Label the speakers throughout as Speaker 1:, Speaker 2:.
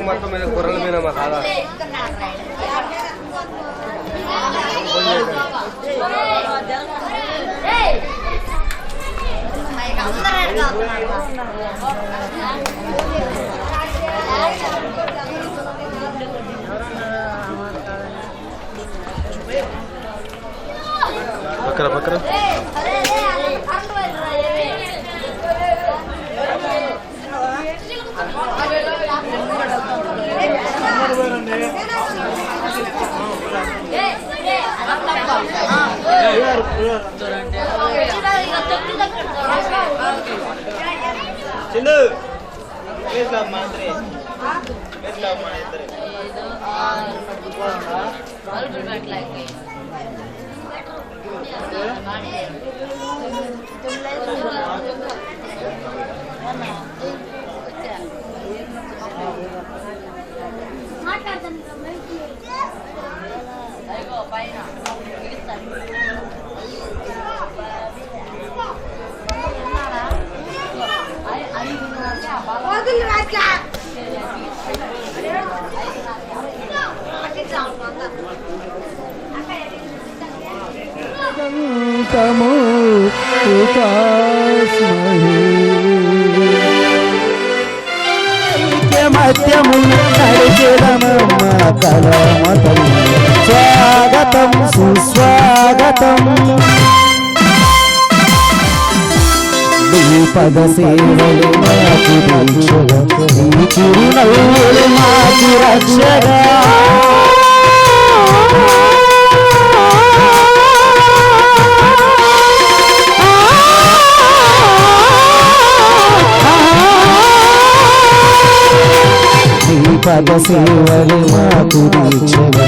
Speaker 1: మొత్తం మీద కూరల మీద మా కాదా పక్కన పక్కన
Speaker 2: చిన్ను మాత్రే
Speaker 3: మధ్యము కలమతం స్వాగతం సుస్వాగతం నీ పద సేవలు మాకు దీక్షగా నీ చిరునవ్వులు మాకు రక్షగా పద సేవలు మాకు దీక్షగా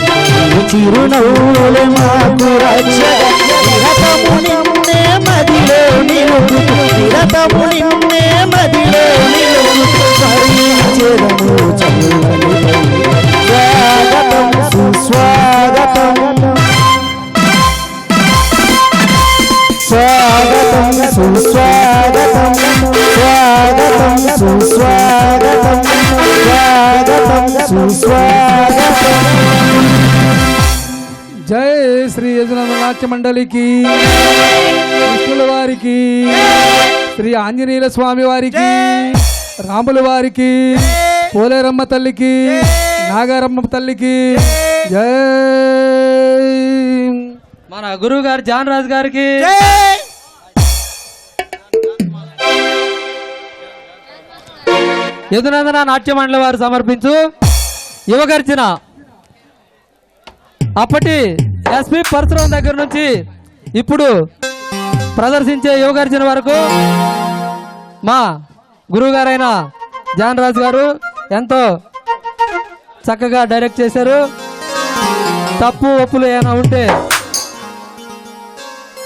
Speaker 3: చిరునవ్వులు మాకు రక్షగా నిరతము నిన్నే మదిలో నిలుపు నిరతము నిన్నే మదిలో నిలుపు స్మరించెదము చల్లని స్వాగతం సుస్వాగతం స్వాగతం సుస్వాగతం స్వాగతం సుస్వాగతం
Speaker 4: జై శ్రీ యజునంద నాట్య మండలికి, కృష్ణుల వారికి, శ్రీ ఆంజనేయుల స్వామి వారికి, రాముల వారికి, పోలేరమ్మ తల్లికి, నాగారమ్మ తల్లికి జై.
Speaker 5: మన గురువు గారు జాన్ రాజు గారికి, యదునందన నాట్య మండలి వారు సమర్పించు యువగర్జన. అప్పటి ఎస్పి పరశురాం దగ్గర నుంచి ఇప్పుడు ప్రదర్శించే యువగర్జన వరకు మా గురువు గారైన జాన్ రాజు గారు ఎంతో చక్కగా డైరెక్ట్ చేశారు. తప్పు ఒప్పులు ఏమైనా ఉంటే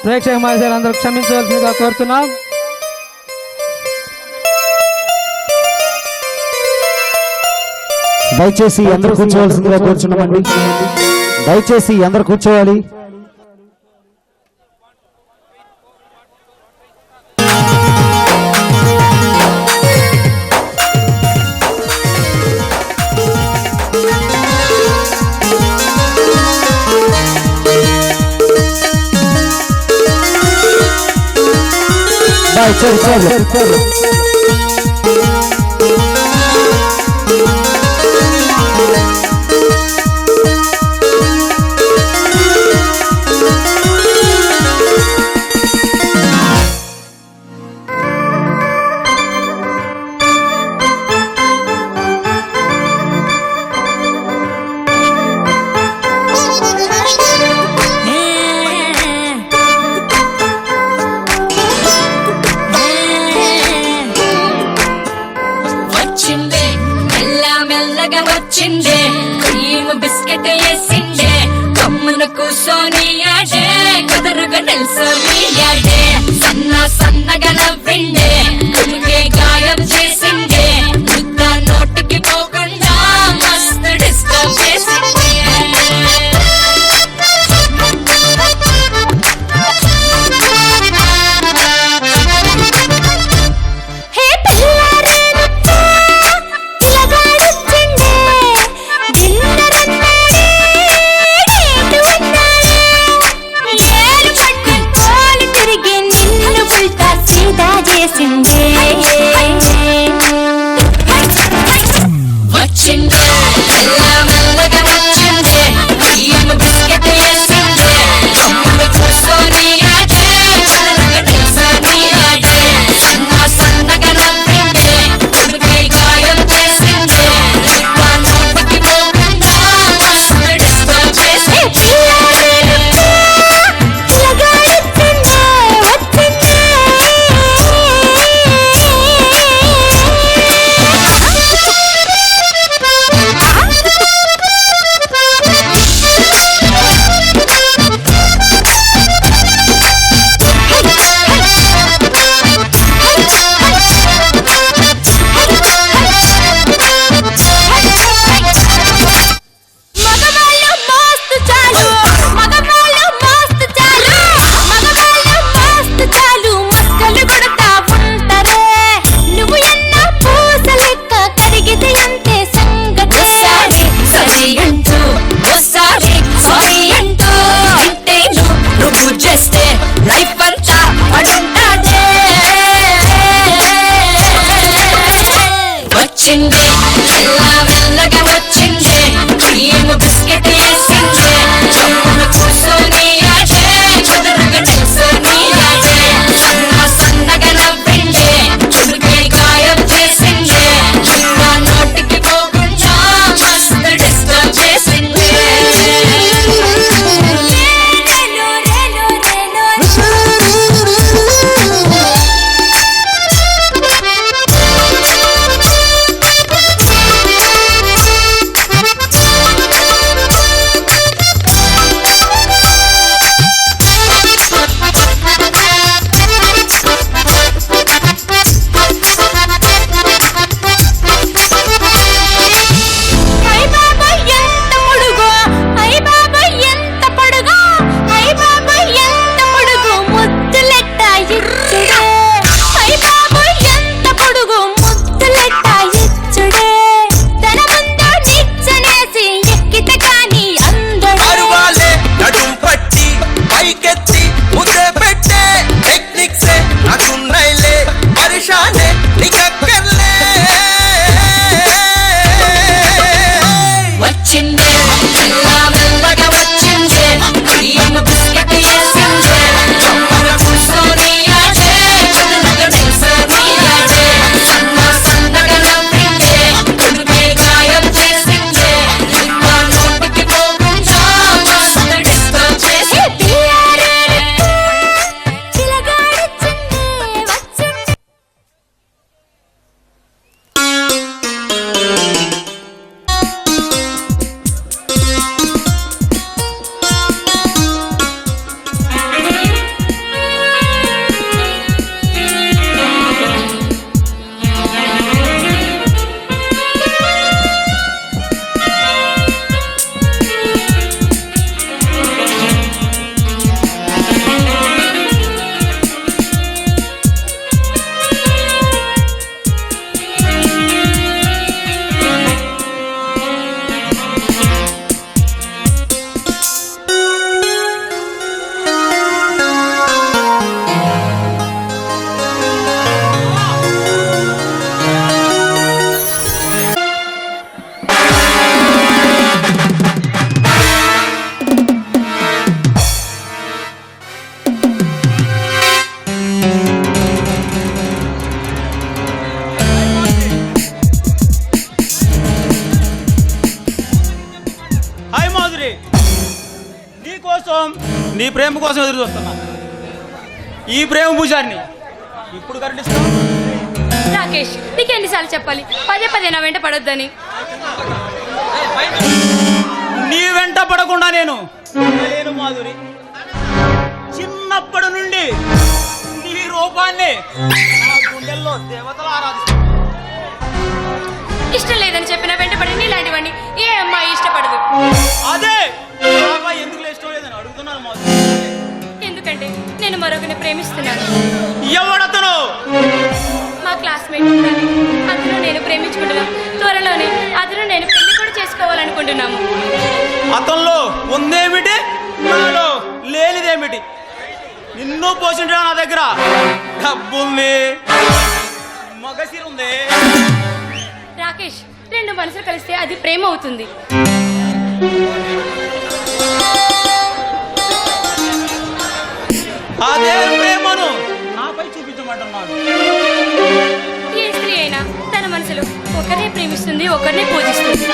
Speaker 5: ప్రేక్షక మహాశయులు అందరూ క్షమించవలసిందిగా కోరుతున్నాం.
Speaker 3: దయచేసి అందరూ కూర్చోవలసిందిగా కోరుచున్నామండి. దయచేసి అందరూ కూర్చోవాలి. చలో
Speaker 6: సన్నగా నవ్విండే కులికే గాయం చేసిండే నోటికి పోకుండా మస్తు డిస్టర్బ్ చేసిండే. ఫిదా చేసిందే వచ్చిందే మెల్లమెల్లగా వచ్చిందే బియ్యం బిస్కెట్ వేసిందే అమ్మ కూర్చొని ఆడే చల్లగా నిల్చొని ఆడే సన్నగా నవ్విందే ఉడికి గాయం చేసిందే ఇంకా నోటికి పోకుండా మస్తు డిస్టర్బ్ చేసిందే వచ్చిందే మెల్లమెల్లగా వచ్చిందే బియ్యం బిస్కెట్ వేసిందే అమ్మ కూర్చొని ఆడే చదురుగా నిల్చొని ఆడే సన్నగా నవ్విందే ఉడికి గాయం చేసిందే ఇంకా నోటికి పోకుండా మస్తు డిస్టర్బ్ చేసిందే వచ్చిందే మెల్లమెల్లగా వచ్చిందే బియ్యం బిస్కెట్ వేసిందే అమ్మ కూర్చొని ఆడే చదురుగా నిల్చొని ఆడే సన్నగా నవ్విందే ఉడికి గాయం చేసిందే ఇంకా నోటికి పోకుండా మస్తు డిస్టర్బ్ చేసిందే
Speaker 2: నీ ప్రేమ కోసం ఎదురు చూస్తున్నా ఈ ప్రేమ పూజారిని ఇప్పుడు కరెక్ట్ ఇస్తాం
Speaker 7: రాకేష్ నీకు ఎన్నిసార్లు చెప్పాలి పదే పదే నా వెంట పడొద్దని
Speaker 2: నీ వెంట పడకుండా నేను లేను మాధురి చిన్నప్పటి నుండి నీ రూపాన్ని నా గుండెల్లో దేవతలు ఆరాధిస్తాను
Speaker 7: ఇష్టం లేదని చెప్పిన వెంట పడి నీలాంటివన్నీ ఏ అమ్మాయి ఇష్టపడదు
Speaker 2: అదే ఎందుకు ఇష్టం లేదని అడుగుతున్నాను మాధురి
Speaker 7: ఎందుకంటే నేను మరొకరిని ప్రేమిస్తున్నాను
Speaker 2: ఎవడతను
Speaker 7: మా క్లాస్మేట్ అతను నేను ప్రేమించుకుంటున్నాను త్వరలోనే అతను నేను పెళ్లి కూడా చేసుకోవాలనుకుంటున్నాము
Speaker 2: అతనిలో ఉందేమిటి నాలో లేనిదేమిటి నిన్ను పోషించడం నా దగ్గర డబ్బు ఉంది, మగసిరి ఉంది.
Speaker 7: రాకేష్, రెండు మనసులు కలిస్తే అది ప్రేమ అవుతుంది.
Speaker 2: అదే ప్రేమను నాపై చూపించమంటున్నాను.
Speaker 7: ఏ స్త్రీ అయినా తన మనసులో ఒకరినే ప్రేమిస్తుంది, ఒకరినే పూజిస్తుంది.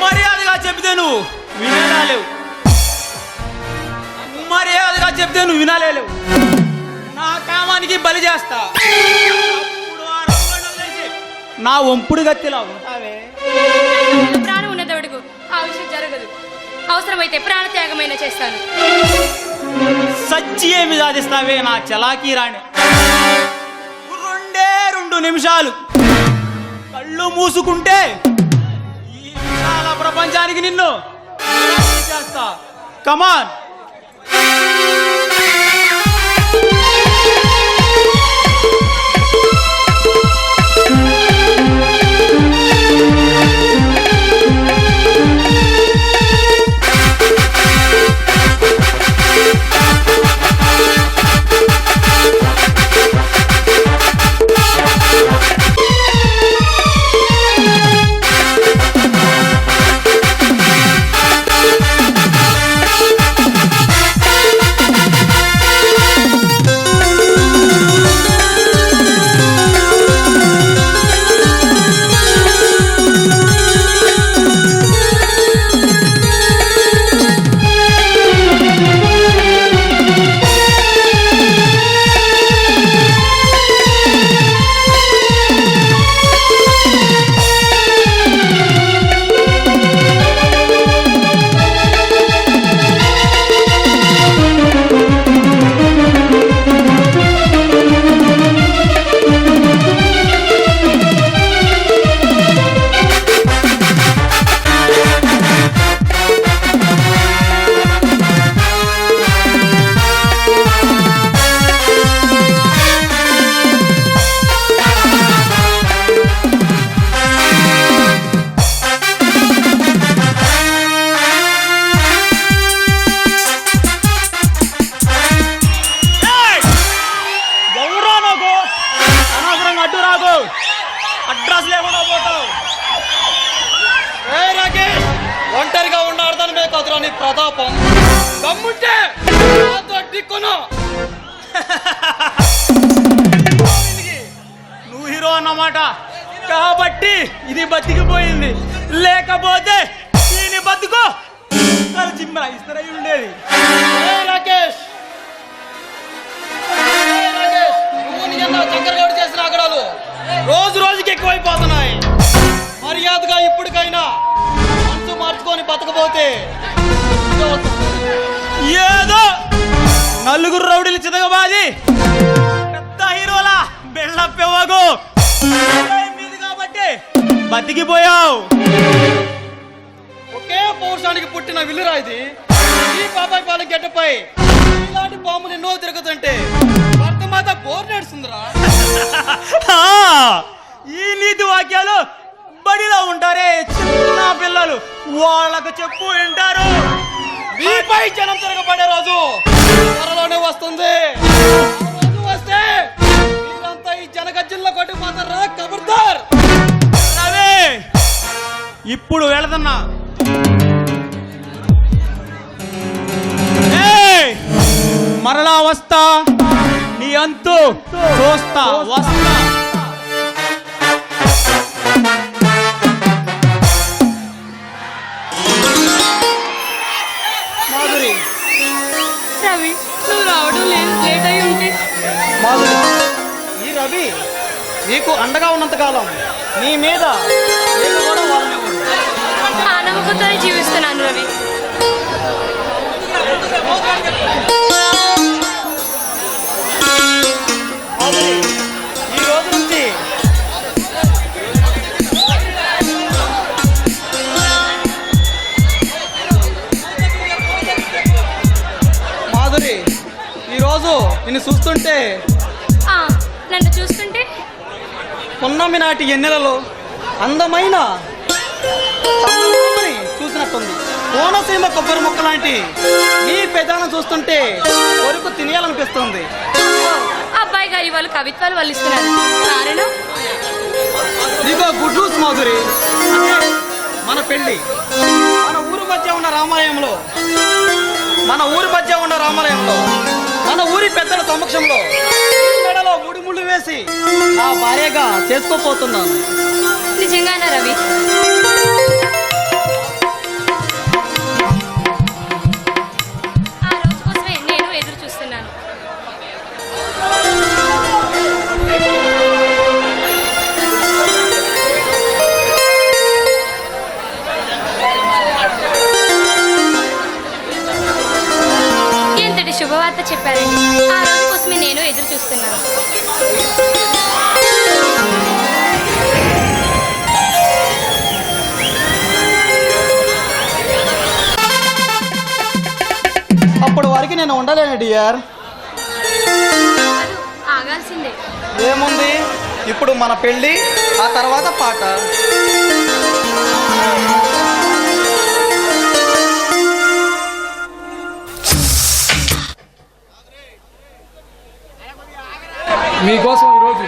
Speaker 2: మర్యాదగా చెప్తే నువ్వు వినలేవు, మర్యాదగా చెప్తే నువ్వు వినలేవు. నా కామానికి బలి చేస్తా. అప్పుడు ఆ రంగంలో లేచి నా వంపుడు గత్తిలా ఉంటావే.
Speaker 7: ప్రాణం ఉన్నదవడుకు ఆ విషయం జరగదు. అవసరమైతే ప్రాణత్యాగమైన చేస్తాను.
Speaker 2: సచ్చి ఏమి సాధిస్తావే నా చలాకీ రాణి. 2 నిమిషాలు కళ్ళు మూసుకుంటే ఈ విశాల ప్రపంచానికి నిన్ను చేస్తా. కమాన్. అడ్రస్ లేకుండా పోతావు. రాకేష్, ఒంటరిగా ఉన్న అర్థమే కదురా నీ ప్రతాపం. దమ్ముంటే దిక్కును. నువ్వు హీరో అన్నమాట కాబట్టి ఇది బతికిపోయింది, లేకపోతే దీని బతుకు జిమ్మ ఇస్తరై ఉండేది. రాకేష్, చక్కెరగౌడు చేసిన ఆగడాలు రోజు రోజుకి ఎక్కువైపోతున్నాయి. మర్యాదగా ఇప్పటికైనా మనసు మార్చుకొని బతకపోతే ఏదో నలుగురు రౌడీలు చితగబాది పెద్ద హీరోలా బిల్డప్ ఇవ్వకు కాబట్టి బతికిపోయావు. ఒకే పౌరుషానికి పుట్టిన విల్లురా ఇది. ఈ బాబాయ్ పాలెం గడ్డపై ఇలాంటి బాంబులు ఎన్నో తిరుగుతుంటే భర్తమాత బోర్ నడుస్తుందిరా. ఈ నీతి వాక్యాలు బడిలో ఉంటారే చిన్న పిల్లలు, వాళ్ళకు చెప్పు వింటారు. మీపై జనం తిరగబడే రోజు త్వరలోనే వస్తుంది. రోజు వస్తే మీరంతా ఈ జనగజ్జల్లో కొట్టిపోతారా కబర్దార్. అవే ఇప్పుడు వెళుతున్నా. మరలా వస్తా, నీ అంతు చూస్తా. వస్తా. మాధురి,
Speaker 7: రవి, నువ్వు రావడం లేదు, లేట్ అయి ఉంటే.
Speaker 2: మాధురి, ఈ రవి నీకు అండగా ఉన్నంత కాలం నీ మీద కూడా వాళ్ళనివ్వండి.
Speaker 7: ఆ నమ్మకంతోనే జీవిస్తున్నాను రవి.
Speaker 2: ఈ రోజు నుంచి మాధురి, ఈరోజు నిన్ను చూస్తుంటే
Speaker 7: నన్ను చూస్తుంటే
Speaker 2: పున్నమి నాటి ఎన్నెలలో అందమైన చందమామని చూసినట్టుంది. కోనసీమ కొబ్బరి మొక్క లాంటి నీ పెదాలను చూస్తుంటే కొరకు తినేయాలనిపిస్తుంది.
Speaker 7: అబ్బాయి గారి వాళ్ళు కవిత్వాలు వల్లిస్తున్నారు. కారణం
Speaker 2: నీకో గుడ్ న్యూస్ మాధురి, మన పెళ్లి మన ఊరి మధ్య ఉన్న రామాలయంలో మన ఊరి పెద్దల సమక్షంలో మెడలో ముడి వేసి నా భార్యగా చేసుకోపోతున్నాను.
Speaker 7: నిజంగానా రవి? ఆ రోజు కోసమే నేను ఎదురు చూస్తున్నాను. ఎంతటి శుభవార్త చెప్పారండి. ఆ రోజు కోసమే నేను ఎదురు చూస్తున్నాను.
Speaker 2: అప్పటి వరకు నేను ఉండలేను డియర్.
Speaker 7: ఆగాల్సిందే.
Speaker 2: ఏముంది, ఇప్పుడు మన పెళ్ళి, ఆ తర్వాత పాట.
Speaker 4: మీకోసం ఈరోజు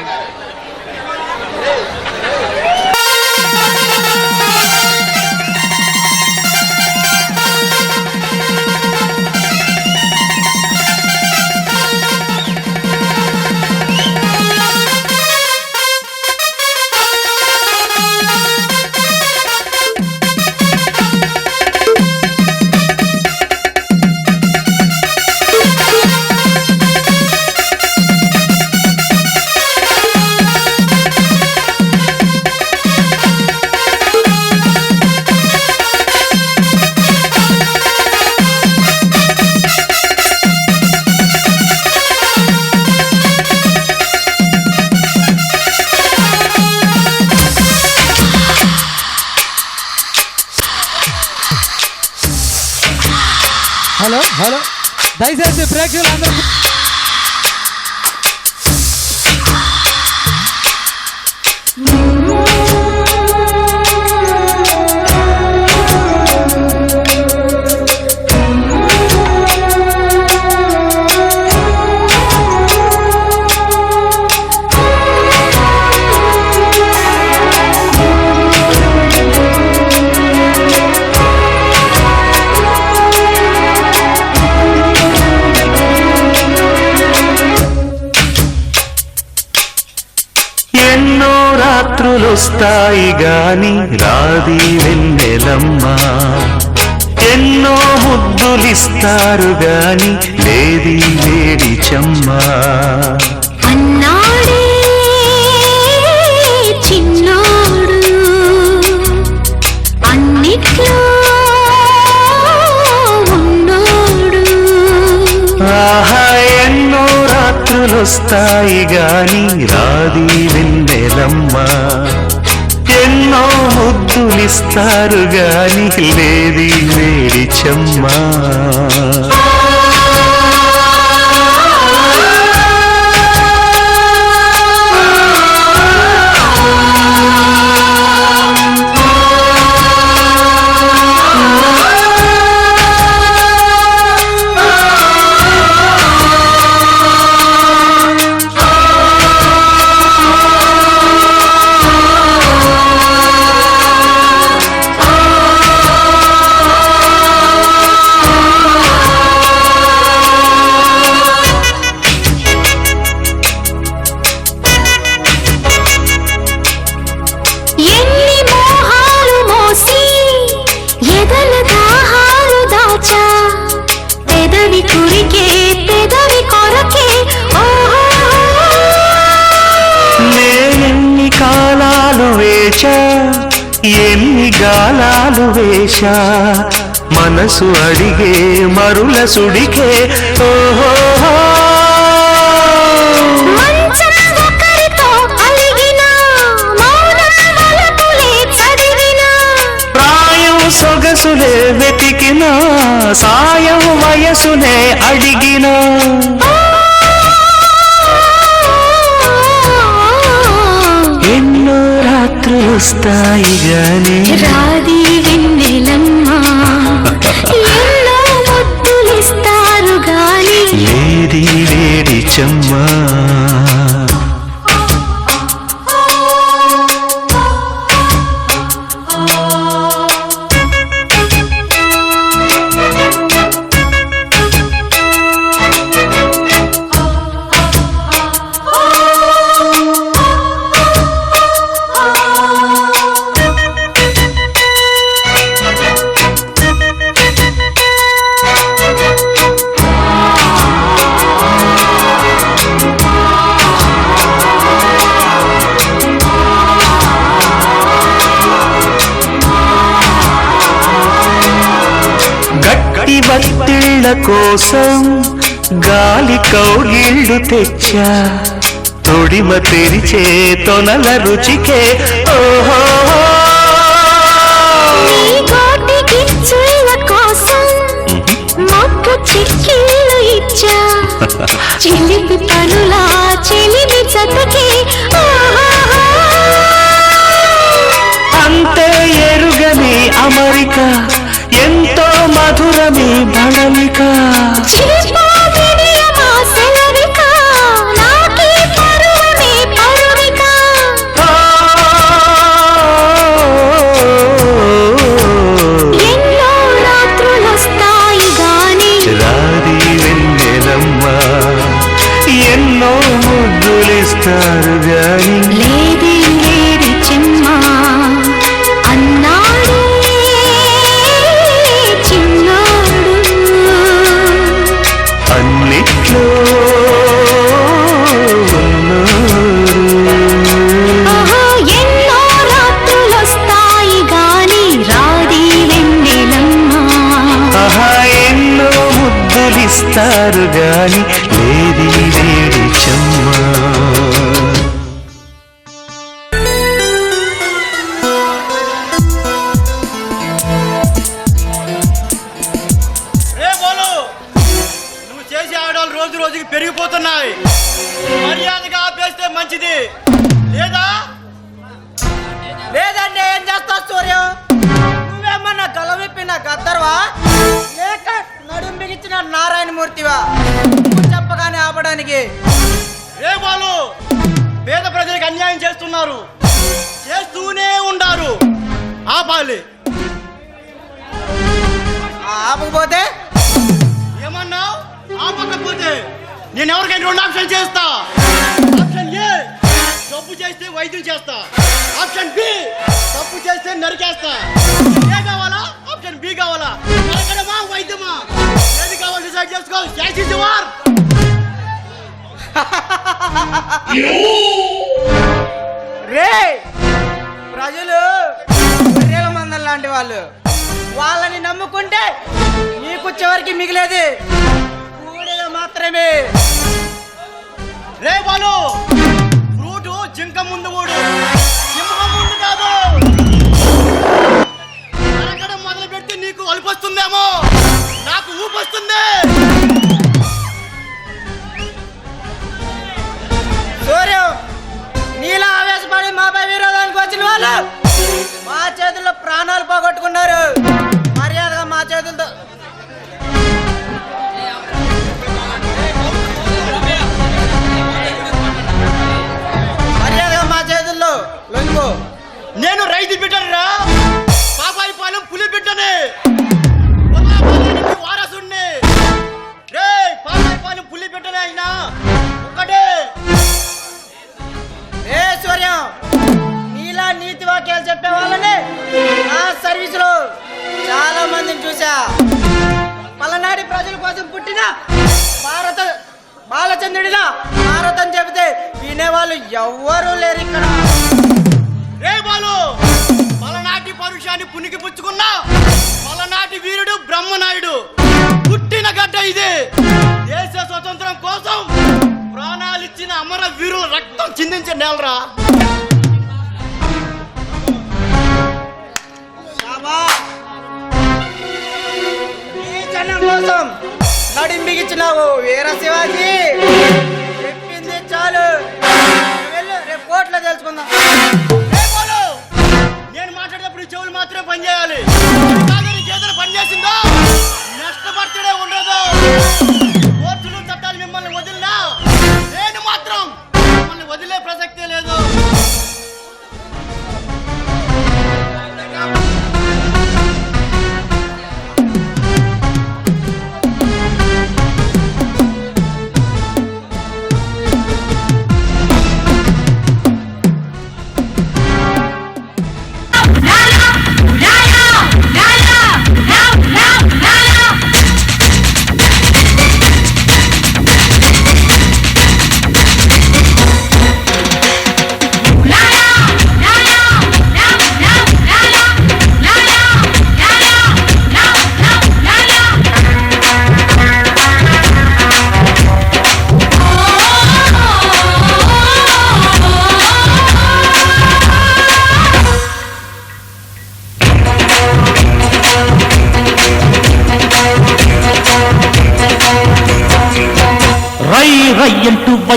Speaker 5: హలో దయచేసి ప్రేక్షకులందరూ
Speaker 8: రాత్రులొస్తాయి గాని రాది వెన్నెలమ్మ, ఎన్నో ముద్దులిస్తారు గాని లేది వేడి చెమ్మ.
Speaker 6: అన్నాడే చిన్నాడు అన్నిట్లో ఉన్నాడు.
Speaker 8: ఆహా, ఎన్నో రాత్రులొస్తాయి గాని రాది వెన్నెలమ్మ, ఎన్నో ముద్దులిస్తారు గాని లేది వేడి చెమ్మ. ఎన్ని గాలాలు వేశా మనసు అడిగే మరుల సుడికే. ఓహో ప్రాయం సొగసులే వెతికిన సాయం వయసునే అడిగిన. ఎన్ని వస్తాయి గాని
Speaker 6: రాది వెన్నెలమ్మ ఎన్నో ముద్దులిస్తారు గాని
Speaker 8: లేది వేడి చెమ్మా గట్టి బత్తిళ్ళ కోసం గాలి కౌగిళ్ళు తెచ్చా తొడిమ తెరిచే తొనల రుచికే ఓహో
Speaker 6: నీ కోటి గిచ్చుల కోసం మొక్క చిక్కిళ్ళు ఇచ్చా చిలిపి పనులా చిలిపి చతకి
Speaker 8: అంతే ఎరుగని అమరిక ఎంతో మధురమి బడలిక
Speaker 6: ఎన్నో రాత్రులొస్తాయి గాని
Speaker 8: రాది వెన్నెలమ్మ ఎన్నో ముద్దులిస్తారు గాని
Speaker 6: లేది లేడి చెమ్మా అన్నాడే చిన్నాడు
Speaker 8: అన్నిట్లో
Speaker 6: ఆహా, ఎన్నో రాత్రులొస్తాయి గాని రాది వెన్నెలమ్మ
Speaker 8: ఆహా ఎన్నో ముద్దులిస్తారు గాని లేది వేడి చెమ్మా
Speaker 2: రే బోలు, నువ్వు చేసే ఆడవాళ్ళు రోజు రోజుకి పెరిగిపోతున్నాయి. మర్యాదగా ఆపేస్తే మంచిది. లేదండి ఏం చేస్తావు సూర్యం? నువ్వేమన్నా గలవిప్పిన గద్దర్వా లేక నడుం బిగించిన నారాయణమూర్తివా? నువ్వు చెప్పగానే ఆపడానికి. రే బాలు, పేద ప్రజలకు అన్యాయం చేస్తున్నారు, చేస్తూనే ఉండారు. ఆపాలి. ఆపకపోతే ఏమన్నావు? ఆపకపోతే నేను ఎవరికైనా రెండు ఆప్షన్ చేస్తా. ఆప్షన్ ఏ, జబ్బు చేస్తే వైద్యం చేస్తా. ఆప్షన్ బి, తప్పు చేస్తే నరికేస్తా. ఏ కావాలా? ఆప్షన్ బి కావాలా? నరకడమా వైద్యమా? ఏది కావాలి డిసైడ్ చేసుకో. Cash is your. రే, ప్రజలు గొర్రెల మందం లాంటి వాళ్ళు. వాళ్ళని నమ్ముకుంటే నీకు చివరికి మిగిలేది కూడిద మాత్రమే. రే బాలు, ఫ్రూటు జింక ముందు ఊడు, సింహం ముందు కాదు. నరకడం మొదలు పెడితే నీకు అలుపొస్తుందేమో, నాకు ఊపొస్తుంది. సూర్యం, నీలా ఆవేశపడి మాపై విరోధానికి వచ్చిన వాళ్ళు మా చేతుల్లో ప్రాణాలు పోగొట్టుకున్నారు. మర్యాదగా మా చేతులతో లొంగు. నేను రైతు బిడ్డరా, పాపాయి పాలెం పులి బిడ్డని, వారసుని. రే, పాపాయి పాలెం పులి బిడ్డనే అయినా ఒకటే. ఏ సూర్యం, నీలా నీతి వాక్యాలు చెప్పే వాళ్ళని నా సర్వీసులో చాలా మందిని చూసా. పలనాడి ప్రజల కోసం పుట్టిన బాలచంద్రుడిలా భారతం చెబితే వినేవాళ్ళు ఎవ్వరూ లేరు ఇక్కడ. రే బాలు, పలనాటి పరుషాన్ని పునికి పుచ్చుకున్న పలనాటి వీరుడు బ్రహ్మనాయుడు పుట్టిన గడ్డ ఇది. దేశ స్వతంత్రం కోసం ప్రాణాలిచ్చిన అమర వీరుల రక్తం చిందించే నేలరా. ఈ జనం కోసం నడిమిగిచ్చినావు వీర శివాజీ. చెప్పింది చాలు, వెళ్ళు, రేపు కోర్టులో తెలుసుకుందాం.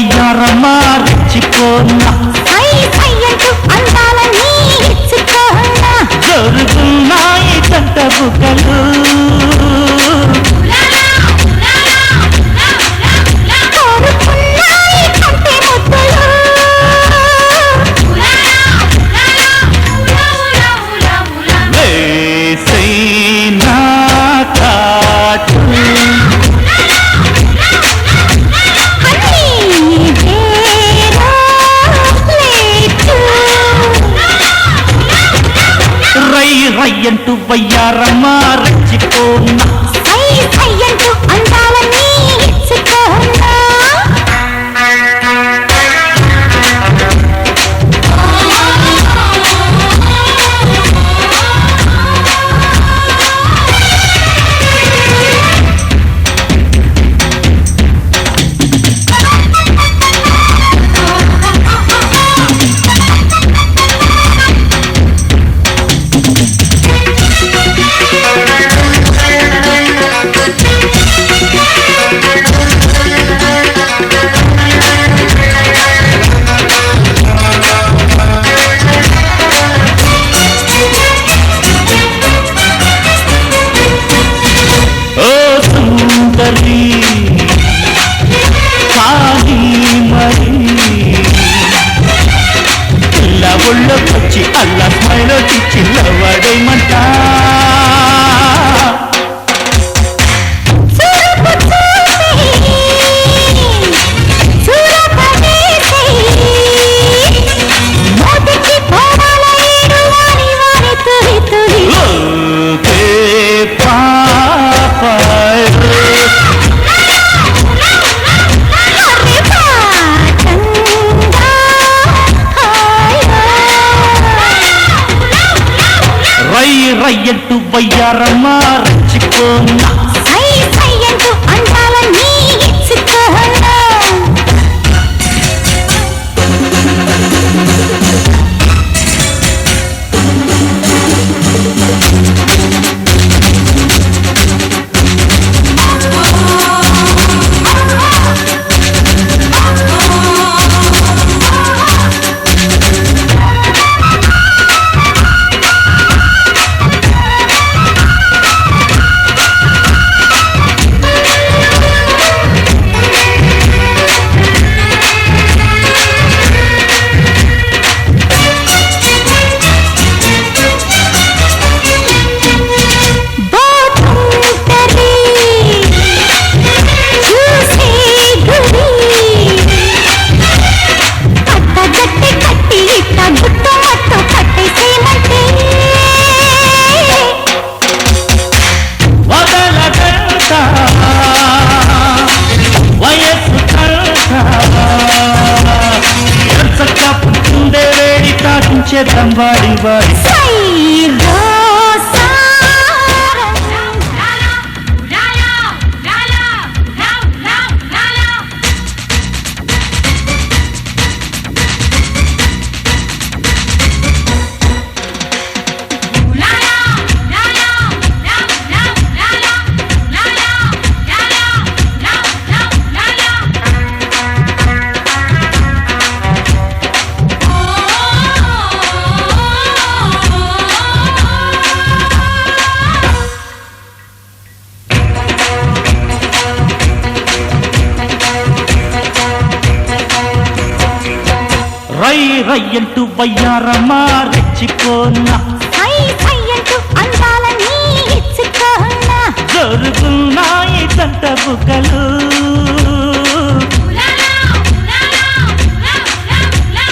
Speaker 8: వయ్యారమ్మా రెచ్చిపోన్నా
Speaker 6: సై సై అంటూ అందాలని ఇచ్చుకోనా
Speaker 8: జరుగుతున్నాయి జంట బుగ్గలు
Speaker 6: కోరుకున్నాయి కంటే ముద్దులు
Speaker 8: వేసైనా కాటు రై రయ్యంటూ వయ్యారమ్మా రెచ్చిపోన్నా
Speaker 6: సై సై అంటూ అందాలని ఇచ్చుకోనా
Speaker 8: ఓ సుందరి కానీ మరి పిల్ల ఒళ్ళొచ్చి అల్ల స్మైలోకి చిల్లవడేమంట ఓకే పాపాయ్ రై రయ్యంటూ వయ్యారమ్మా రెచ్చిపోన్నా
Speaker 6: సై సై అంటూ అందాలని ఇచ్చుకోనా బాగుంటది చూసే గురి కట్టగట్టి కట్టి ఇట్ట గుట్టు మట్టు కట్టేసేమంటే
Speaker 8: వదలగంట వయస్సు కంట ఎర్చక్క పుట్టిందే వేడి తాకించేద్దాం వాడి వాడి
Speaker 6: సై రోసా
Speaker 8: రై రయ్యంటూ వయ్యారమ్మా రెచ్చిపోన్నా
Speaker 6: సై సై అంటూ అందాలని ఇచ్చుకోనా
Speaker 8: జరుగుతున్నాయి జంట బుగ్గలు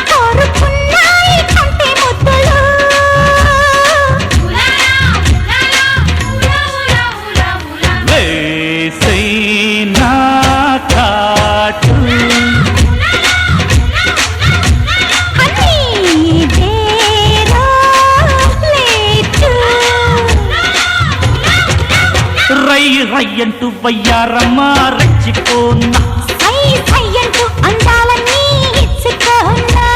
Speaker 6: కోరుకున్నాయి కంటే ముద్దులు
Speaker 8: వేసైనా కాటు రై రయ్యంటూ వయ్యారమ్మా రెచ్చిపోన్నా
Speaker 6: సై సై అంటూ అందాలని ఇచ్చుకోనా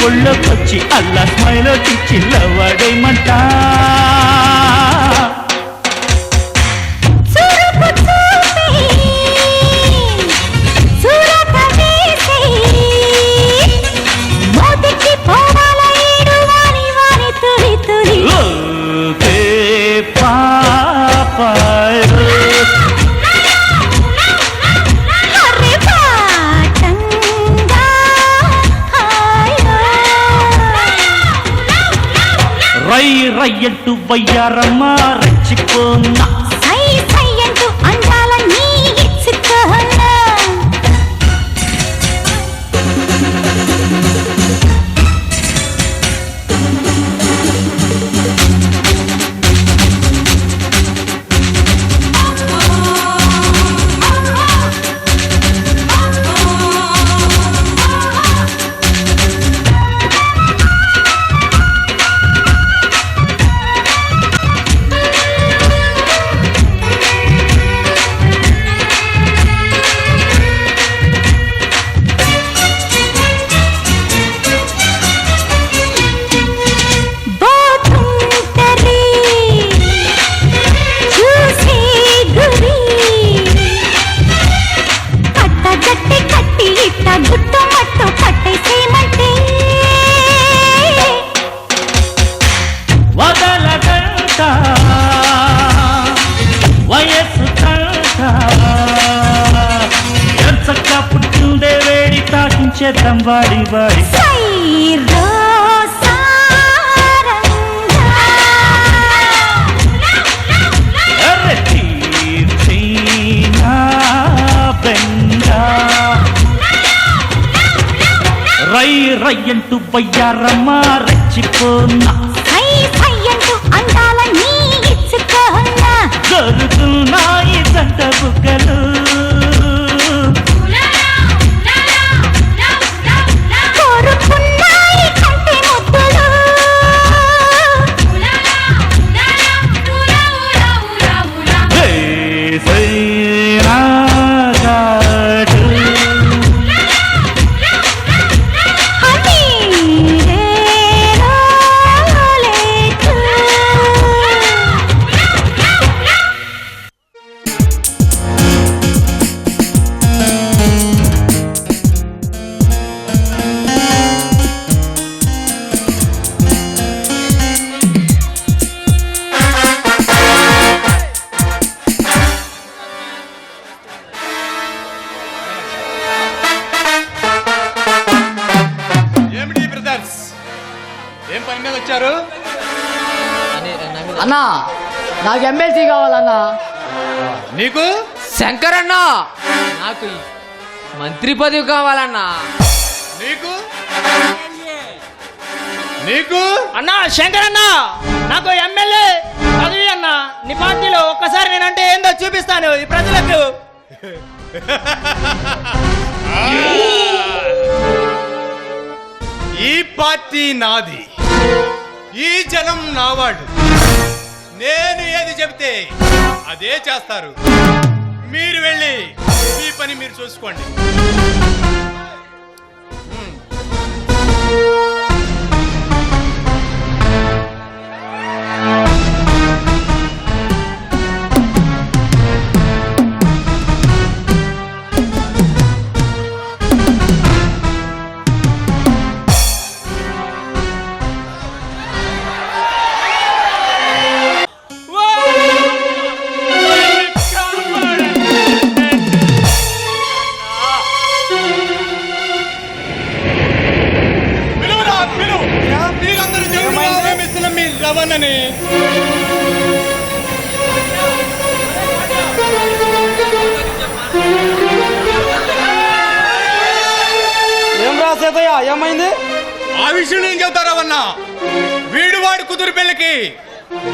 Speaker 8: ఒళ్ళొకొచ్చి అల్లా స్మైల్ ఇచ్చి లవ్వాడేమంట
Speaker 6: చూరుపు చూపే చూరక వేసే మోదికి పోవాల ఏడు వారి వారి తురి తురి
Speaker 8: ఓకే పాపాయ్
Speaker 6: అరే పాటంగా హాయో
Speaker 8: రై రయ్యంటూ వయ్యారమ్మ రెచ్చిపోన్నా
Speaker 6: సై సై అంటూ అందాలన్నీ ఇచ్చుకోనా బోతుంటరి చూసే గురి కట్టగట్టి కట్టి ఇట్ట గుట్టు మట్టు కట్టేసేమంటే
Speaker 8: వదలగంట వయస్సు కంట ఎంచక్క పుట్టిందే వేడి తాకించేద్దాం వాడి వాడి
Speaker 6: సై రోసారంగా
Speaker 8: అరే తీర్చినా బెండ రై రయ్యంటూ వయ్యారమ్మ రెచ్చిపోన్నా
Speaker 6: సై సై అంటూ అందాలన్నీ ఇచ్చుకోనా
Speaker 8: జరుగుతున్నాయి జంట బుగ్గలు
Speaker 6: కోరుకున్నాయి కంటి ముద్దులు
Speaker 8: వేసైనా గాడు
Speaker 4: ఏమిటి బ్రదర్స్, ఏం పని మీద వచ్చారు?
Speaker 5: అన్నా నాకు ఎమ్మెల్సీ కావాలన్నా.
Speaker 4: నీకు
Speaker 5: శంకర్ అన్న నాకు ఈ మంత్రి పదవి కావాలన్నా.
Speaker 4: నీకు నీకు
Speaker 2: అన్నా శంకర్ అన్న నాకు ఎమ్మెల్యే పదవి అన్న. నీ పార్టీలో ఒక్కసారి నేనంటే ఏందో చూపిస్తాను ఈ ప్రజలకు.
Speaker 4: ఈ పార్టీ నాది, ఈ జనం నావాడు. నేను ఏది చెబితే అదే చేస్తారు. మీరు వెళ్ళి మీ పని మీరు చూసుకోండి. రవణని
Speaker 2: ఏం రాసేదయ్యా, ఏమైంది?
Speaker 4: ఆ విషయం ఏం చెబుతా రవణ? వీడు వాడి కుదురు పెళ్లికి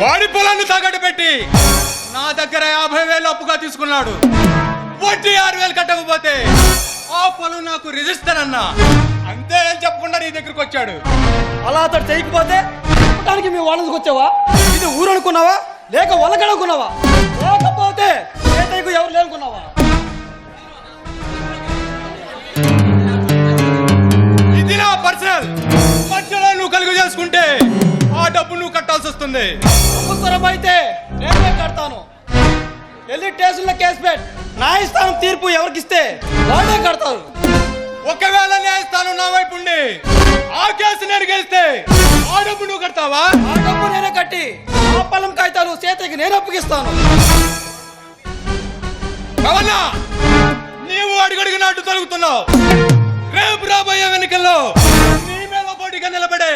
Speaker 4: వాడి పొలాన్ని తాకట్టు పెట్టి నా దగ్గర 50,000 అప్పుగా తీసుకున్నాడు. వడ్డీ 6,000 కట్టకపోతే ఆ పొలం నాకు రిజిస్టర్ అన్నా. అంతే అని చెప్పకుండా నీ దగ్గరకు వచ్చాడు.
Speaker 2: అలా అతడు చేయకపోతే చెప్పడానికి మీ వాళ్ళకి వచ్చావా? ఇది ఊరు అనుకున్నావా లేక వలకడుకున్నావా? లేకపోతే ఏటైకు ఎవరు లేనుకున్నావా?
Speaker 4: ఇది నా పర్సనల్. జరుగుతుంది.
Speaker 2: అవసరమైతే నేనే కడతాను. వెళ్ళి స్టేషన్లో కేసు పెట్టి న్యాయస్థానం తీర్పు ఎవరికిస్తే వాళ్ళే కడతారు.
Speaker 4: ఒకవేళ న్యాయస్థానం నా వైపు ఉండి ఆ కేసు నేను గెలిస్తే ఆ డబ్బు నువ్వు కడతావా?
Speaker 2: ఆ డబ్బు నేనే కట్టి ఆ పొలం కాగితాలు చేతికి నేను అప్పగిస్తాను.
Speaker 4: కావన్నా నీవు అడుగడుగున అడ్డు తొలుగుతున్నావు. రేపు రాబోయే ఎన్నికల్లో నీ మీద పోటీగా నిలబడే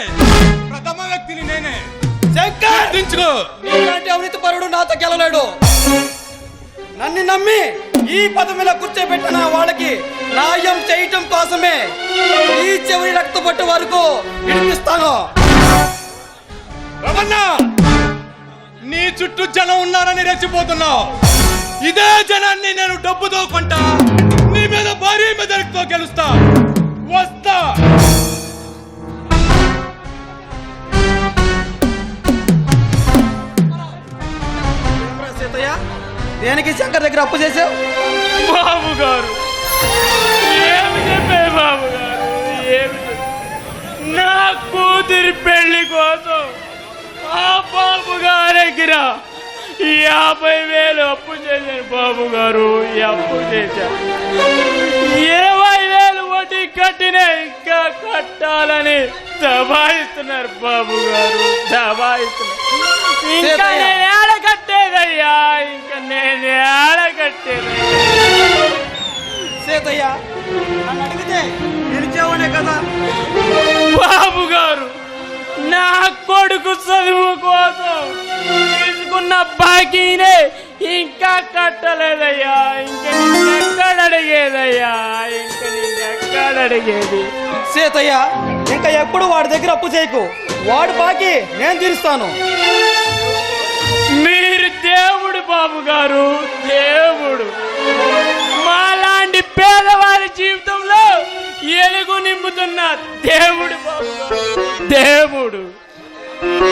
Speaker 4: ప్రథమ వ్యక్తిని నేనే.
Speaker 2: శంకర్,
Speaker 4: దించుకో.
Speaker 2: నీలాంటి అవినీతి పరుడు నాతో గెలవలేడు. నన్ను నమ్మి ఈ పదం మీద కూర్చోబెట్టిన వాళ్ళకి న్యాయం చేయటం కోసమే ఈ చివరి రక్తపట్టు వరకు వినిపిస్తాను.
Speaker 4: రమన్నా, నీ చుట్టూ జనం ఉన్నారని రెచ్చిపోతున్నావు. ఇదే జనాన్ని నేను డబ్బుతో కొంటా, నీ మీద భారీ మెదడుతో గెలుస్తా. వస్తా.
Speaker 2: సీతయ్య, దేనికి శంకర్ దగ్గర అప్పు చేసావు?
Speaker 8: బాబు గారు ఏమి చెప్పే బాబు గారు, ఏమి నా కూతురి పెళ్లి కోసం ఆ బాబు గారి దగ్గర 50,000 అప్పు చేశాను బాబు గారు. ఈ అప్పు చేశాను. 20,000 వడ్డీ కట్టిన ఇంకా కట్టాలని దబాయిస్తున్నారు బాబు గారు, దబాయిస్తున్నారు. ఇంకా నేను ఏడ కట్టేదయ్యా, ఇంకా నేను ఏడ కట్టేదయ్యా.
Speaker 2: సీతయ్య, నన్ను అడిగితే నిలిచేవాడే కదా.
Speaker 8: బాబు గారు, నా కొడుకు చదువు కోసం తీసుకున్న బాకీనే ఇంకా కట్టలేదయ్యా. ఇంకా నిన్నెక్కడ అడిగేదయ్యా, ఇంకా నిన్నెక్కడ అడిగేది.
Speaker 2: సీతయ్య, ఇంకా ఎప్పుడు వాడి దగ్గర అప్పు చేయకు. వాడు బాకీ నేను తీరుస్తాను.
Speaker 8: మీరు దేవుడు బాబు గారు, దేవుడు. మాలాంటి పేదవారి జీవితంలో ఎలుగు నింపుతున్న దేవుడు బాబు గారు, దేవుడు.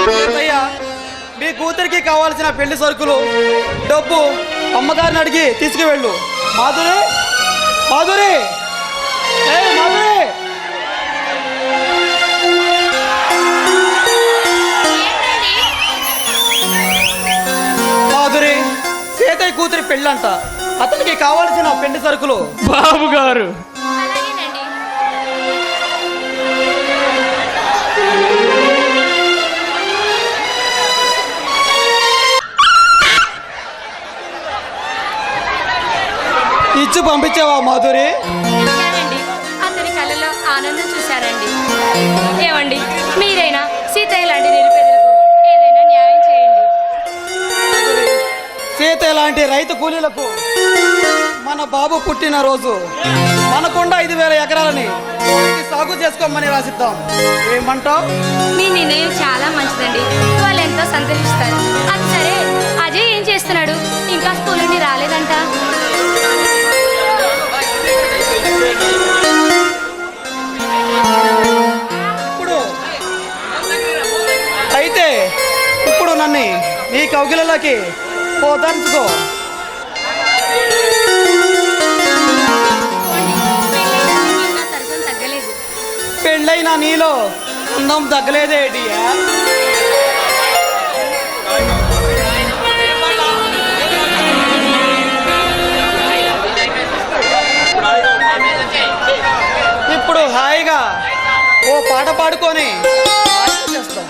Speaker 2: సీతయ్య, మీ కూతురికి కావాల్సిన పెళ్లి సరుకులు, డబ్బు అమ్మగారిని అడిగి తీసుకువెళ్ళు. మాధురి, మాధురి, మాధురి. మాధురి, సీతయ్య కూతురి పెళ్ళంట. అతనికి కావాల్సిన పెళ్లి సరుకులు.
Speaker 8: బాబు గారు,
Speaker 7: అలాగేనండి.
Speaker 2: ఇచ్చి పంపించావా మాధురి?
Speaker 7: ఏమండి, అతని కళ్ళలో ఆనందం చూశారండి. ఏమండి, మీరైనా సీతయ్య లాంటి నిరుపేదలకు ఏదైనా న్యాయం చేయండి.
Speaker 2: సీతయ్య లాంటి రైతు కూలీలకు మన బాబు పుట్టిన రోజు మనకుండా 5,000 ఎకరాలని సాగు చేసుకోమని రాసిద్దాం. ఏమంటావు?
Speaker 7: మీ నిర్ణయం చాలా మంచిదండి. వాళ్ళు ఎంతో సంతోషిస్తారు. అది సరే, అజయ్ ఏం చేస్తున్నాడు? ఇంకా స్కూల్ నుండి రాలేదంట.
Speaker 2: ఇప్పుడు నన్ను నీ కౌగిలలోకి పోదంచుకో.
Speaker 7: తగ్గలేదు.
Speaker 2: పెళ్ళైనా నీలో అందం తగ్గలేదే డియా. ఇప్పుడు హాయిగా ఓ పాట పాడుకొని చేస్తాం.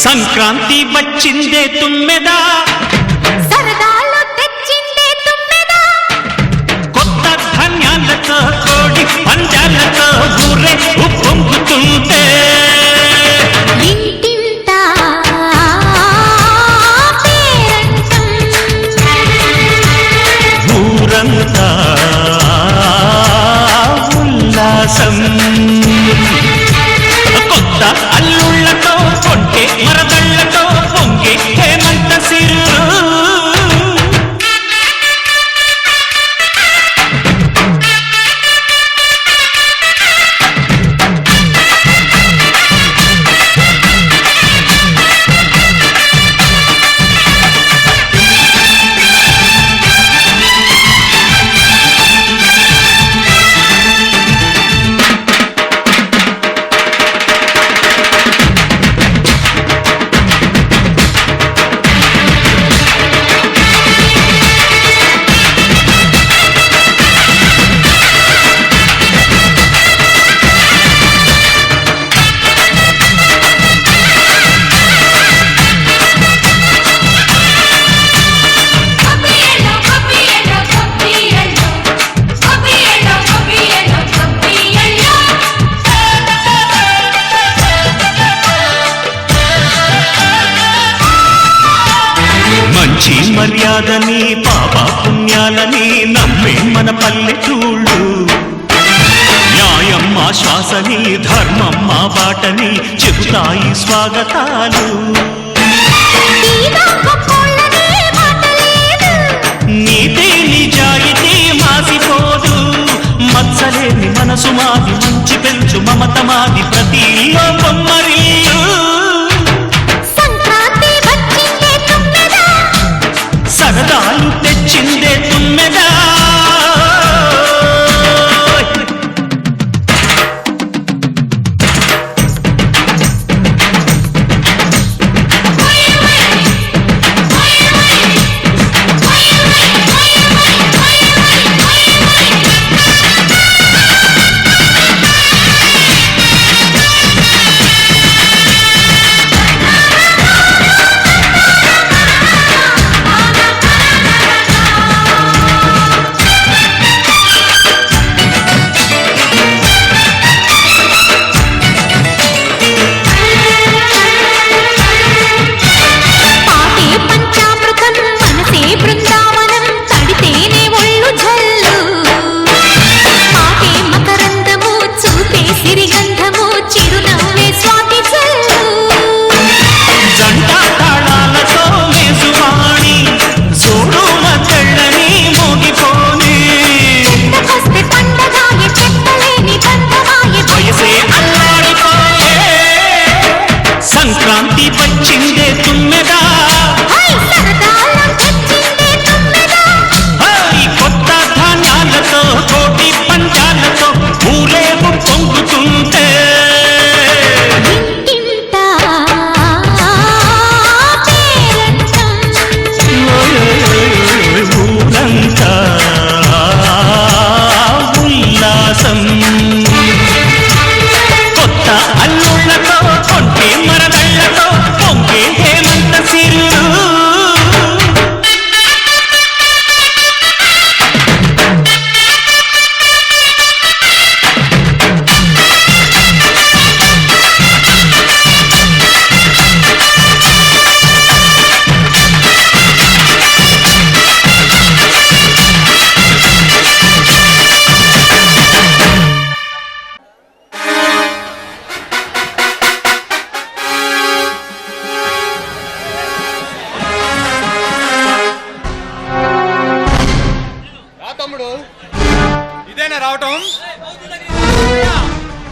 Speaker 8: సంక్రాంతి వచ్చిందే తుమ్మెదా,
Speaker 6: సరదాలు తెచ్చిందే తుమ్మెదా,
Speaker 8: కొత్త ధాన్యాలతో కోడి పంజాలతో ఊరే ఉప్పొంగు ఊరంతా ఉల్లాసం కొత్త అల్లుళ్ళతో కొంటే మరదళ్ళతో పొంగే హేమంత సిరు మర్యాదని పాప పుణ్యాలని నమ్మే మన పల్లెటూళ్ళు న్యాయం మా శ్వాసని ధర్మం మా బాటని చెబుతాయి స్వాగతాలు నీతి నిజాయితీ మాసిపోదు మత్సలేని మనసు మాది మంచి పెంచు మమత మాది ప్రతి బొమ్మరిల్లు సరదాలు తెచ్చిందే తుమ్మెదా సంక్రాంతి వచ్చిందే తుమ్మెదా కొత్త ధాన్యాలతో కోటి పంచాలతో ఊరేగు పొంగుతుంటే ఊరంతా ఉల్లాసం కొత్త అల్లుళ్ళతో కొంటే మరదళ్ళతో పొంగే హేమంత సిరు
Speaker 4: తమ్ముడు ఇదేనా రావటం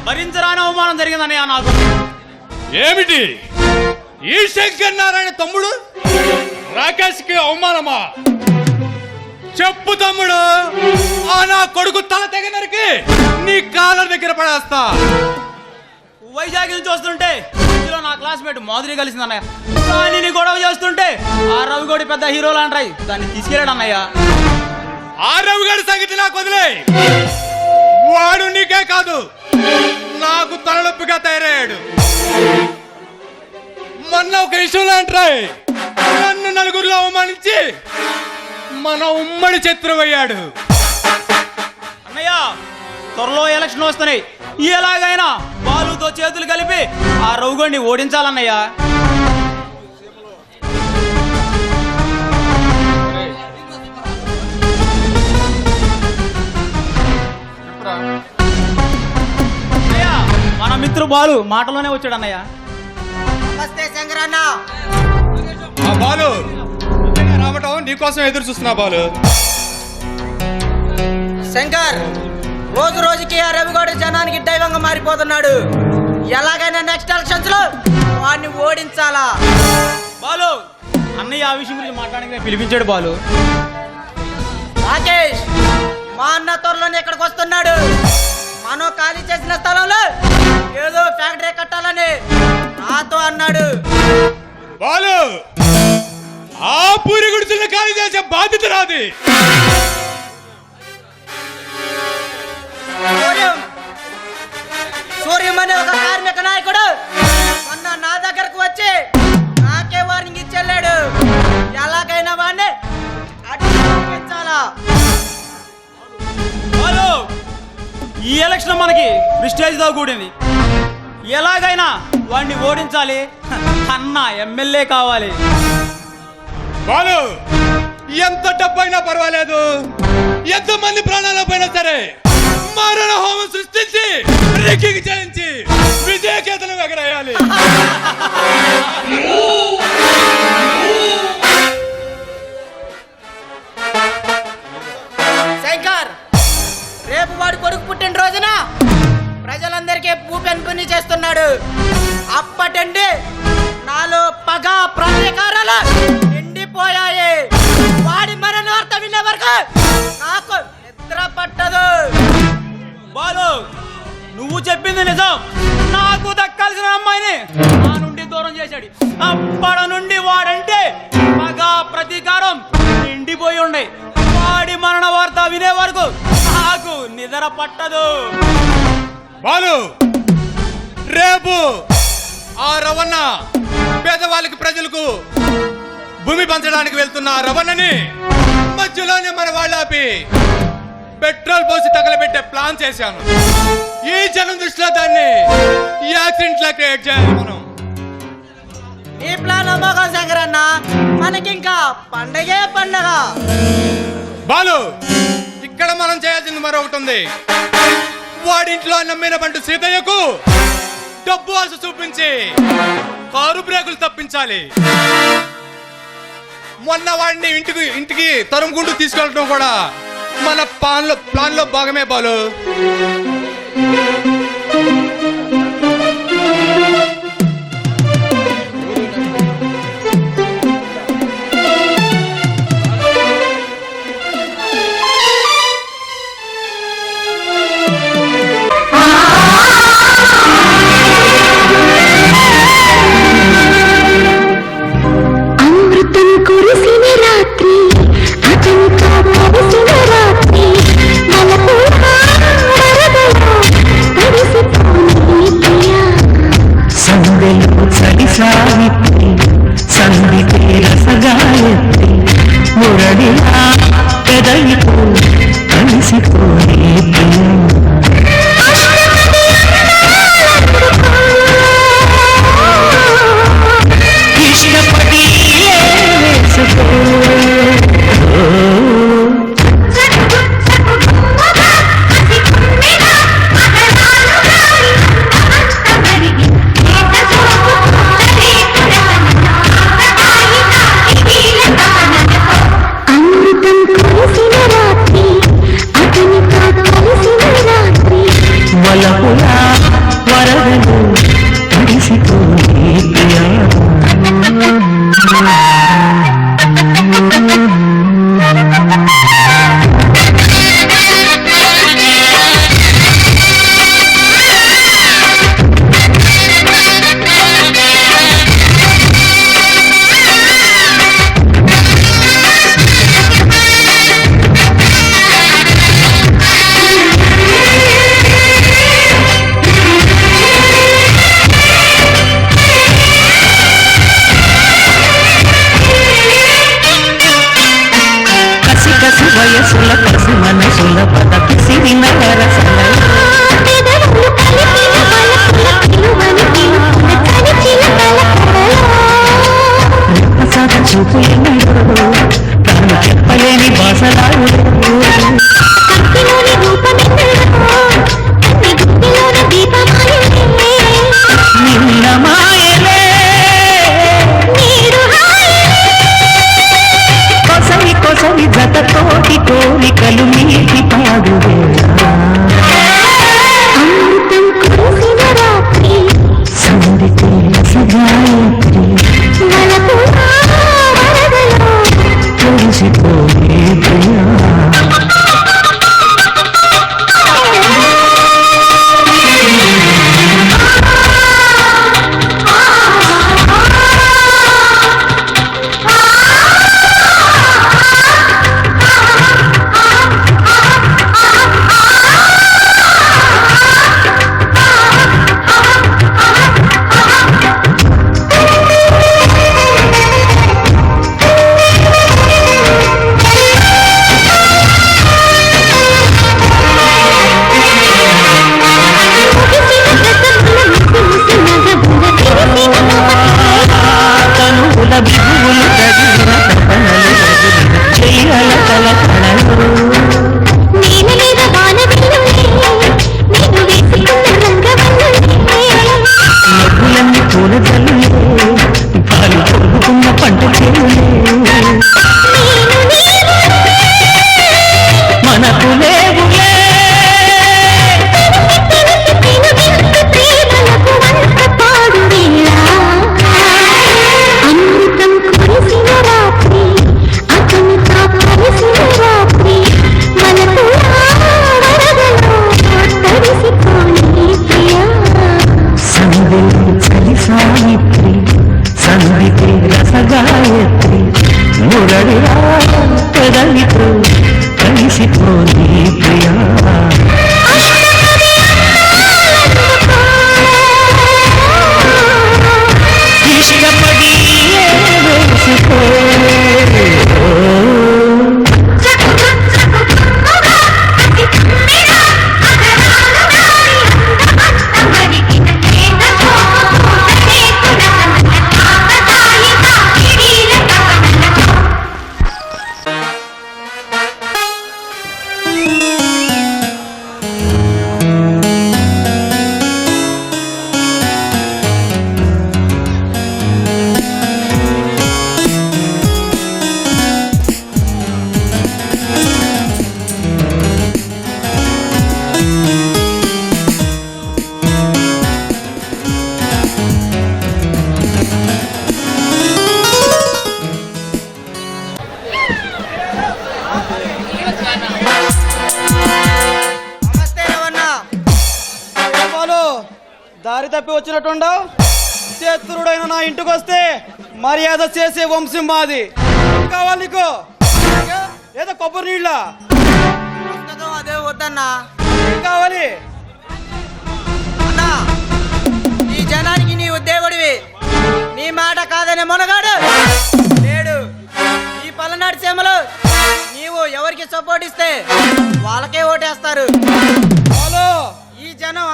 Speaker 2: భరించరాని అవమానం జరిగిందన్నయ్య నాకు
Speaker 4: ఏమిటి ఈ శంకర్ నారాయణ తమ్ముడు రాకేష్ కి అవమానమా చెప్పు తమ్ముడు ఆ నా కొడుకు తల తెగనరికి నీ కాళ్ళ దగ్గర పడేస్తా
Speaker 2: వైజాగ్ నుంచి వస్తుంటే ఇందులో నా క్లాస్మేట్ మాధురి కలిసిందన్నయ్య కానీ నీ గొడవ చేస్తుంటే ఆ రవిగోడి పెద్ద హీరోలు అంటాయి దాన్ని తీసుకెళ్ళాడు అన్నయ్య
Speaker 4: ఆ రవిగాడి సంగతి నాకు వదిలే వాడు నీకే కాదు నాకు తలనొప్పిగా తయారయ్యాడు మొన్న ఒక విషయంలో అంటాయి నన్ను నలుగురిలో అవమానించి మన ఉమ్మడి శత్రువయ్యాడు
Speaker 2: అన్నయ్య త్వరలో ఎలక్షన్ వస్తున్నాయి ఎలాగైనా బాలుతో చేతులు కలిపి ఆ రవిగోడిని ఓడించాలన్నయ్య బాలు మాటలోనే వచ్చాడు అన్నయ్య.
Speaker 9: నమస్తే శంకరన్న.
Speaker 4: ఆ బాలు రావటం నీకోసం ఎదురు చూస్తున్నా బాలు.
Speaker 9: శంకర్, రోజు రోజుకి ఆ రవిగౌడ జనానికి దైవంగా మారిపోతున్నాడు. ఎలాగైనా నెక్స్ట్ ఎలక్షన్స్ లో వాడిని ఓడించాలా.
Speaker 2: బాలు అన్నయ్య ఆ విషయం గురించి మాట్లాడడానికి పిలిపించాడు బాలు.
Speaker 9: రాకేష్, మా అన్న త్వరలోనే ఇక్కడికి వస్తున్నాడు. మనం ఖాళీ చేసిన స్థలంలో ఏదో ఫ్యాక్టరీ కట్టాలని నాతో అన్నాడు.
Speaker 4: బాలు ఆ పూరి గుడిసెలను ఖాళీ చేసే బాధ్యత రాది.
Speaker 9: సూర్యం అనే ఒక కార్మిక నాయకుడు మొన్న నా దగ్గరకు వచ్చి నాకే వార్నింగ్ ఇచ్చెళ్ళాడు. ఎలాగైనా వాడిని అడ్డించాలా.
Speaker 2: బాలు ఈ ఎలక్షన్ మనకి ప్రిస్టేజ్ తో కూడింది. ఎలాగైనా వాడిని ఓడించాలి. అన్న ఎమ్మెల్యే కావాలి.
Speaker 4: బాలు ఎంత డబ్బైనా పర్వాలేదు, ఎంత మంది ప్రాణాల పైన సరే మరణ హోమం సృష్టించి రెక్కికి చేయించి విజయకేతనం ఎగరేయాలి.
Speaker 9: శంకర్, రేపు వాడి కొడుకు పుట్టినరోజున ప్రజలందరికీ పూపెన్పుని చేస్తున్నాడు. అప్పటండి నాలో పగ ప్రతీకారాలు నిండిపోయాయి. వాడి మరణ వార్త వినే వరకు నాకు నిద్ర పట్టదు.
Speaker 2: బాలు నువ్వు చెప్పింది నిజం. నాకు దక్కాల్సిన అమ్మాయిని నా నుండి దూరం చేశాడు. అప్పటి నుండి వాడంటే పగ ప్రతీకారం నిండిపోయి ఉండే. వాడి మరణ వార్త వినే వరకు నాకు నిద్ర పట్టదు.
Speaker 4: బాలు రేపు ఆ రవణ పేదవాళ్ళకి ప్రజలకు భూమి పంచడానికి వెళ్తున్న ఆ రవణని మధ్యలోనే మన వాళ్ళు ఆపి పెట్రోల్ పోసి తగలబెట్టే ప్లాన్ చేశాను. ఈ జనం దృష్టిలో దాన్ని యాక్సిడెంట్ లా క్రియేట్ చేయాలి మనం.
Speaker 9: ఈ ప్లాన్ అమ్మకం శంకరన్న, మనకింకా పండగే పండగ.
Speaker 4: బాలు ఇక్కడ మనం చేయాల్సింది మరొకటి ఉంది. వాడింట్లో నమ్మిన బంటు సీతయ్యకు డబ్బు ఆశ చూపించి కారు బ్రేకులు తప్పించాలి. మొన్న వాడిని ఇంటికి తరుముకుంటూ తీసుకెళ్ళడం కూడా మన ప్లాన్ లో భాగమే బాలు.
Speaker 6: అమృతం కురిసిన రాత్రి, అతనితో కలిసిన రాత్రి, వరదలో
Speaker 8: మీటి పాడు
Speaker 6: అమృతం కురిసిన రాత్రి
Speaker 8: సందితే సగాయత్రి
Speaker 6: వలపు వరదలో
Speaker 8: తెలిసిపోయే ప్రియా తనువుల బిగువులు తగిలిన తపనలు చెయ్యల కలకళలు
Speaker 6: నీల మీద వానవిల్లులే నేను వేసుకున్న రంగవల్లులే
Speaker 8: నవ్వులన్నీ పూల జల్లులే గాలి కొడుకున్న పంట చెరువులే మనకు లేవులే
Speaker 6: ప్రేమలకు వంత పాడు వేళ అమృతం కురిసిన రాత్రి అతనితో కలిసిన రాత్రి మనకు వరదలో తడిసిపోయి ప్రియా
Speaker 8: సందిలో చలి సావిత్రి సందితే రసగాయత్రి మురళిరా పెదవితో కలిసిపోయి ప్రియా ఇష్టపడి వేసుకో
Speaker 9: నమస్తే రవణ.
Speaker 2: వాళ్ళు దారి తప్పి వచ్చినట్టుండవు. శత్రుడైన నా ఇంటికి వస్తే మర్యాద చేసే వంశం మాది. ఏం కావాలి నీకు? ఏదో కొబ్బరి నీళ్ళ
Speaker 9: పుస్తకం అదే వద్దన్నా.
Speaker 2: ఏం కావాలి?
Speaker 9: అన్నా, ఈ జనానికి నీవు దేవుడివి. నీ మాట కాదనే మునగాడు లేడు. ఈ పల్లనాటి సీమలు నీవు ఎవరికి సపోర్ట్ ఇస్తే వాళ్ళకే ఓటేస్తారు.
Speaker 2: హలో,
Speaker 9: ఈ జనం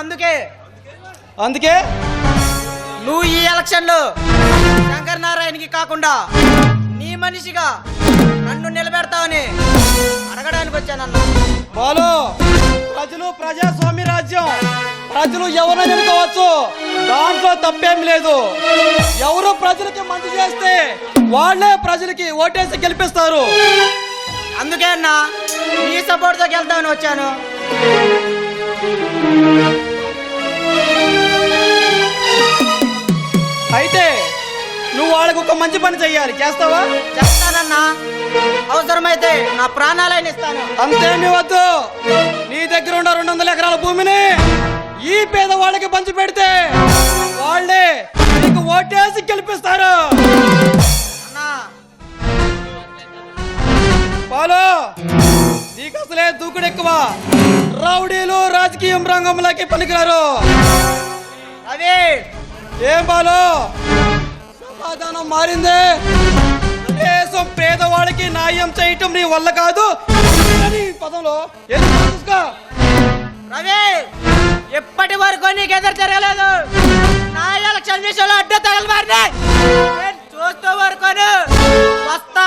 Speaker 9: అందుకే నువ్వు ఈ ఎలక్షన్లో శంకర్ నారాయణకి కాకుండా నీ మనిషిగా నన్ను నిలబెడతావని అడగడానికి వచ్చానన్నా.
Speaker 2: బాలు, ప్రజలు ప్రజాస్వామ్య రాజ్యం. ప్రజలు ఎవరైనా ఎన్నుకోవచ్చు, దాంట్లో తప్పేం లేదు. ఎవరు ప్రజలకి మంచి చేస్తే వాళ్ళే ప్రజలకి ఓటేసి గెలిపిస్తారు.
Speaker 9: అందుకే అన్నా నీ సపోర్ట్తో వెళ్తామని వచ్చాను.
Speaker 2: అయితే నువ్వు వాళ్ళకు ఒక మంచి పని చెయ్యాలి. చేస్తావా?
Speaker 9: చెప్తానన్నా. అవసరమైతే నా ప్రాణాలైన ఇస్తాను.
Speaker 2: అంతేమీ వద్దు. నీ దగ్గర ఉన్న 200 ఎకరాల భూమిని ఈ పేదవాళ్ళకి పంచి పెడితే వాళ్ళే నీకు ఓటేసి గెలిపిస్తారు.
Speaker 9: అన్నా,
Speaker 2: బాలు, నీకు అసలే దూకుడు ఎక్కువ. రౌడీలు రాజకీయం రంగంలోకి పనికిరారు.
Speaker 9: అదే
Speaker 2: ఏం బాలు, సమాధానం మారిందే. దేశం పేదవాళ్ళకి న్యాయం చేయటం నీ వల్ల కాదు. నీ పదంలో ఏం చూసుకో.
Speaker 9: రవి, ఎప్పటి వరకు నీకు ఎదురు తిరగలేదు. నా ఎలక్షన్ విషయంలో అడ్డు తగలబారిని నేను చూస్తూ వరకు వస్తా.